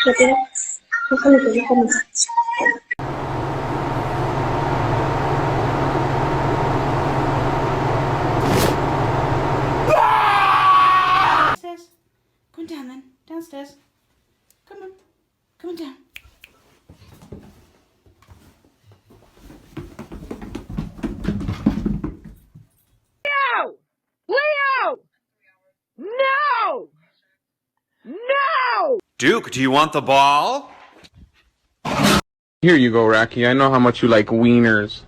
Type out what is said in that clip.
Retira. Déjame. Downstairs. Come down then. Downstairs. Come on. Come on down. Leo! No! No! Duke, do you want the ball? Here you go, Racky. I know how much you like wieners.